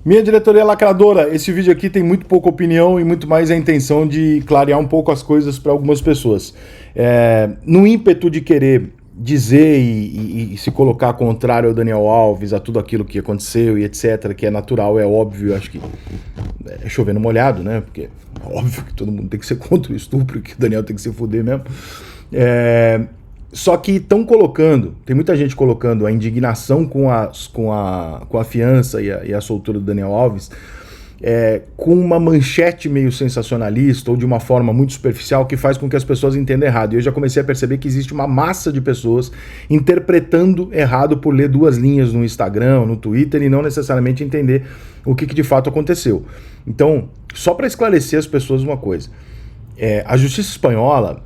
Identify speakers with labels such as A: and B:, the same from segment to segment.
A: Minha diretoria lacradora, esse vídeo aqui tem muito pouca opinião e muito mais a intenção de clarear um pouco as coisas para algumas pessoas. No ímpeto de querer dizer e se colocar contrário ao Daniel Alves, a tudo aquilo que aconteceu e etc, que é natural, é óbvio, acho que é chover no molhado, né? Porque é óbvio que todo mundo tem que ser contra o estupro, que o Daniel tem que se fuder mesmo. Só que estão colocando, tem muita gente colocando a indignação com a fiança e a soltura do Daniel Alves com uma manchete meio sensacionalista ou de uma forma muito superficial que faz com que as pessoas entendam errado. E eu já comecei a perceber que existe uma massa de pessoas interpretando errado por ler duas linhas no Instagram, no Twitter e não necessariamente entender o que de fato aconteceu. Então, só para esclarecer as pessoas uma coisa. A justiça espanhola,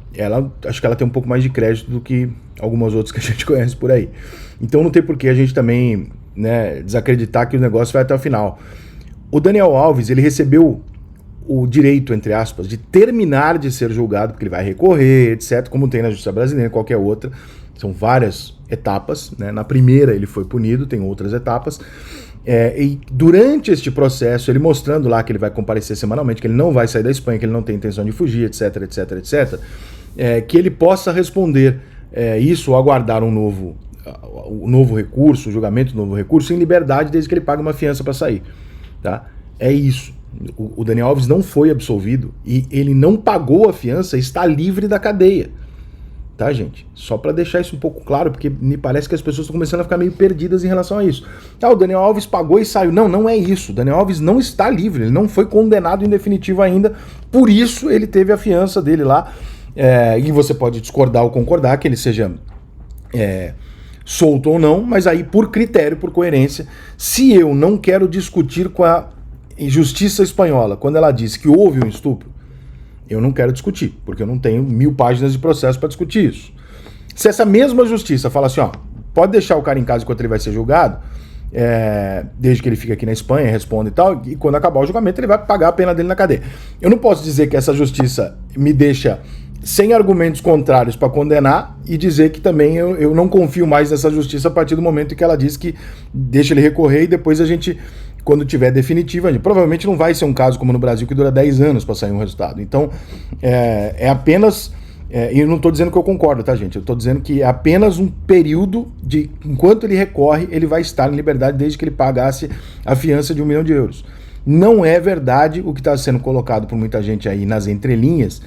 A: acho que ela tem um pouco mais de crédito do que algumas outras que a gente conhece por aí. Então não tem por que a gente também, né, desacreditar que o negócio vai até o final. O Daniel Alves, ele recebeu o direito, entre aspas, de terminar de ser julgado, porque ele vai recorrer, etc., como tem na justiça brasileira, qualquer outra. São várias etapas, né? Na primeira ele foi punido, tem outras etapas. E durante este processo, ele mostrando lá que ele vai comparecer semanalmente, que ele não vai sair da Espanha, que ele não tem intenção de fugir, etc, etc, etc, que ele possa responder isso ou aguardar um novo recurso, julgamento do novo recurso, em liberdade, desde que ele pague uma fiança para sair. Tá? É isso. O Daniel Alves não foi absolvido e ele não pagou a fiança, está livre da cadeia. Tá, gente? Só para deixar isso um pouco claro, porque me parece que as pessoas estão começando a ficar meio perdidas em relação a isso. O Daniel Alves pagou e saiu. Não, não é isso. O Daniel Alves não está livre, ele não foi condenado em definitivo ainda, por isso ele teve a fiança dele lá. E você pode discordar ou concordar que ele seja solto ou não, mas aí por critério, por coerência, se eu não quero discutir com a justiça espanhola, quando ela diz que houve um estupro, eu não quero discutir, porque eu não tenho 1000 páginas de processo para discutir isso. Se essa mesma justiça fala assim, pode deixar o cara em casa enquanto ele vai ser julgado, desde que ele fique aqui na Espanha, responda e tal, e quando acabar o julgamento ele vai pagar a pena dele na cadeia. Eu não posso dizer que essa justiça me deixa sem argumentos contrários para condenar e dizer que também eu não confio mais nessa justiça a partir do momento em que ela diz que deixa ele recorrer e depois a gente, quando tiver definitiva, provavelmente não vai ser um caso como no Brasil que dura 10 anos para sair um resultado. Então, apenas... E eu não estou dizendo que eu concordo, tá, gente? Eu estou dizendo que é apenas um período de... Enquanto ele recorre, ele vai estar em liberdade desde que ele pagasse a fiança de €1 milhão. Não é verdade o que está sendo colocado por muita gente aí nas entrelinhas,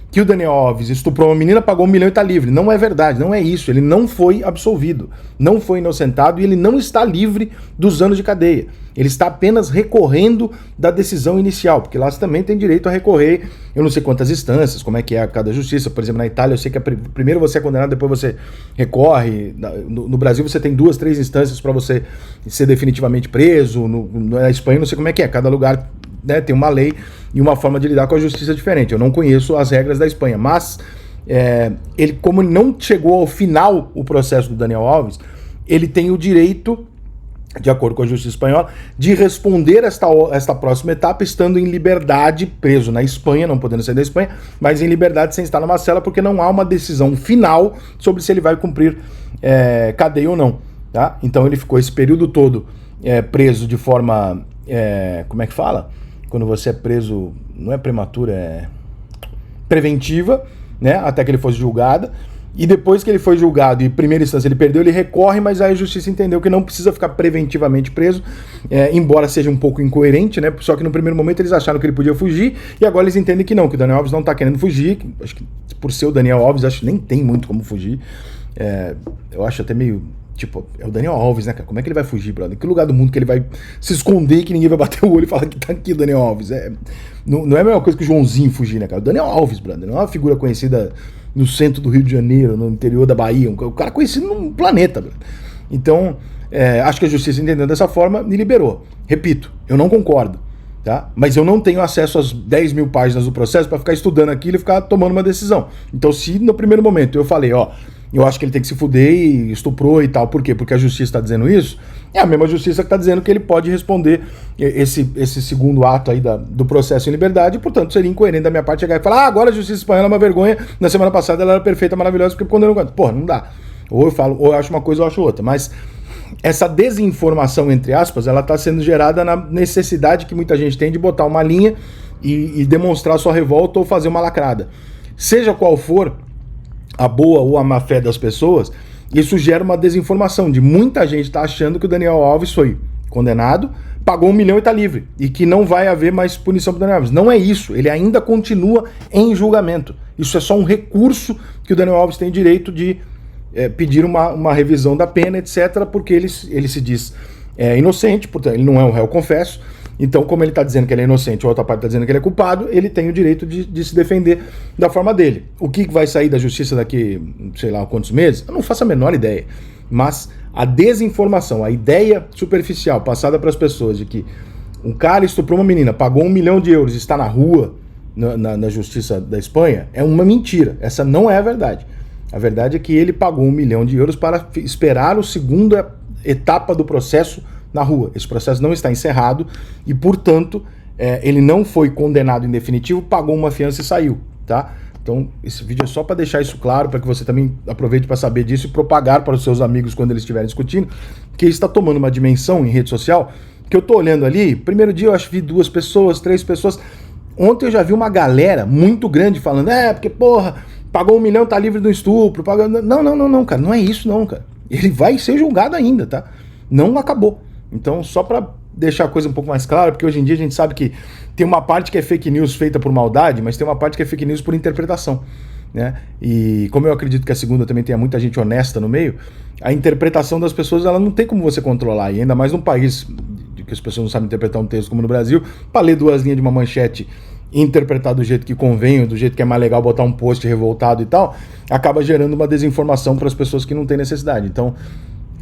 A: que o Daniel Alves estuprou uma menina, pagou 1 milhão e está livre. Não é verdade, não é isso. Ele não foi absolvido, não foi inocentado e ele não está livre dos anos de cadeia. Ele está apenas recorrendo da decisão inicial, porque lá você também tem direito a recorrer, eu não sei quantas instâncias, como é que é a cada justiça. Por exemplo, na Itália eu sei que primeiro você é condenado, depois você recorre. No Brasil você tem 2, 3 instâncias para você ser definitivamente preso. Na Espanha eu não sei como é que é, cada lugar, né, tem uma lei e uma forma de lidar com a justiça diferente. Eu não conheço as regras da Espanha, mas ele, como não chegou ao final o processo do Daniel Alves, ele tem o direito, de acordo com a justiça espanhola, de responder esta próxima etapa estando em liberdade, preso na Espanha, não podendo sair da Espanha, mas em liberdade sem estar numa cela, porque não há uma decisão final sobre se ele vai cumprir cadeia ou não. Tá? Então ele ficou esse período todo preso de forma... como é que fala? Quando você é preso, não é prematura, é preventiva, né? Até que ele fosse julgado. E depois que ele foi julgado e em primeira instância ele perdeu, ele recorre, mas aí a justiça entendeu que não precisa ficar preventivamente preso, embora seja um pouco incoerente, né? Só que no primeiro momento eles acharam que ele podia fugir e agora eles entendem que não, que o Daniel Alves não está querendo fugir. Acho que por ser o Daniel Alves, acho que nem tem muito como fugir. Eu acho até meio... Tipo, é o Daniel Alves, né, cara? Como é que ele vai fugir, brother? Em que lugar do mundo que ele vai se esconder e que ninguém vai bater o olho e falar que tá aqui o Daniel Alves? Não é a mesma coisa que o Joãozinho fugir, né, cara? O Daniel Alves, brother, não é uma figura conhecida no centro do Rio de Janeiro, no interior da Bahia. O cara conhecido no planeta, brother. Então, acho que a justiça entendeu dessa forma e liberou. Repito, eu não concordo, tá? Mas eu não tenho acesso às 10 mil páginas do processo para ficar estudando aquilo e ficar tomando uma decisão. Então, se no primeiro momento eu falei, eu acho que ele tem que se fuder e estuprou e tal. Por quê? Porque a justiça está dizendo isso. É a mesma justiça que está dizendo que ele pode responder esse segundo ato aí do processo em liberdade. E, portanto, seria incoerente da minha parte chegar e falar agora a justiça espanhola é uma vergonha. Na semana passada ela era perfeita, maravilhosa, porque quando eu não... Porra, não dá. Ou eu falo, ou eu acho uma coisa ou eu acho outra. Mas essa desinformação, entre aspas, ela está sendo gerada na necessidade que muita gente tem de botar uma linha e demonstrar sua revolta ou fazer uma lacrada. Seja qual for a boa ou a má fé das pessoas, isso gera uma desinformação de muita gente tá achando que o Daniel Alves foi condenado, pagou 1 milhão e tá livre, e que não vai haver mais punição para o Daniel Alves. Não é isso, ele ainda continua em julgamento. Isso é só um recurso que o Daniel Alves tem direito de pedir uma revisão da pena, etc., porque ele se diz inocente, portanto, ele não é um réu confesso. Então, como ele está dizendo que ele é inocente, a outra parte está dizendo que ele é culpado, ele tem o direito de se defender da forma dele. O que vai sair da justiça daqui, sei lá, quantos meses? Eu não faço a menor ideia. Mas a desinformação, a ideia superficial passada para as pessoas de que um cara estuprou uma menina, pagou 1 milhão de euros e está na rua, na justiça da Espanha, é uma mentira. Essa não é a verdade. A verdade é que ele pagou 1 milhão de euros para esperar a segunda etapa do processo na rua. Esse processo não está encerrado e, portanto, ele não foi condenado em definitivo, pagou uma fiança e saiu, tá? Então, esse vídeo é só para deixar isso claro, para que você também aproveite para saber disso e propagar para os seus amigos quando eles estiverem discutindo, que isso está tomando uma dimensão em rede social, que eu tô olhando ali, primeiro dia eu acho que vi 2 pessoas, 3 pessoas, ontem eu já vi uma galera muito grande falando, porque porra, pagou 1 milhão, tá livre do estupro, pagou... Não, cara, não é isso não, cara. Ele vai ser julgado ainda, tá? Não acabou. Então, só para deixar a coisa um pouco mais clara, porque hoje em dia a gente sabe que tem uma parte que é fake news feita por maldade, mas tem uma parte que é fake news por interpretação, né? E como eu acredito que a segunda também tenha muita gente honesta no meio, a interpretação das pessoas, ela não tem como você controlar, e ainda mais num país que as pessoas não sabem interpretar um texto como no Brasil, para ler 2 linhas de uma manchete e interpretar do jeito que convém, do jeito que é mais legal botar um post revoltado e tal, acaba gerando uma desinformação para as pessoas que não têm necessidade. Então,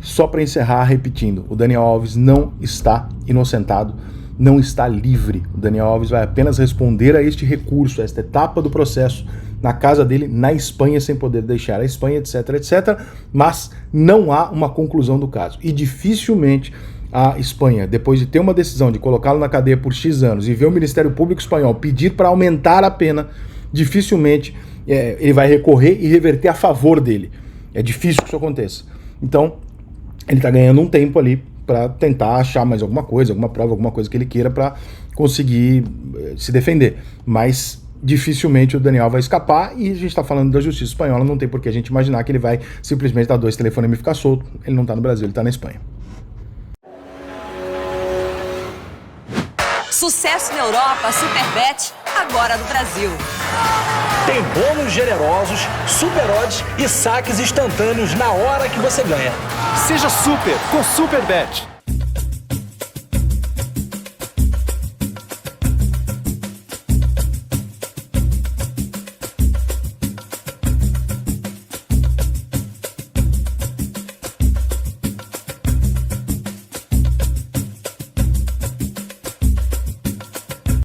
A: só para encerrar, repetindo, o Daniel Alves não está inocentado, não está livre. O Daniel Alves vai apenas responder a este recurso, a esta etapa do processo, na casa dele, na Espanha, sem poder deixar a Espanha, etc, etc, mas não há uma conclusão do caso. E dificilmente a Espanha, depois de ter uma decisão de colocá-lo na cadeia por X anos e ver o Ministério Público Espanhol pedir para aumentar a pena, dificilmente ele vai recorrer e reverter a favor dele. É difícil que isso aconteça. Então, ele está ganhando um tempo ali para tentar achar mais alguma coisa, alguma prova, alguma coisa que ele queira para conseguir se defender. Mas dificilmente o Daniel vai escapar, e a gente está falando da justiça espanhola, não tem por que a gente imaginar que ele vai simplesmente dar 2 telefonemas e ficar solto. Ele não está no Brasil, ele está na Espanha.
B: Sucesso na Europa, Superbet, agora no Brasil.
C: Tem bônus generosos, super odds e saques instantâneos na hora que você ganha.
D: Seja super com Superbet.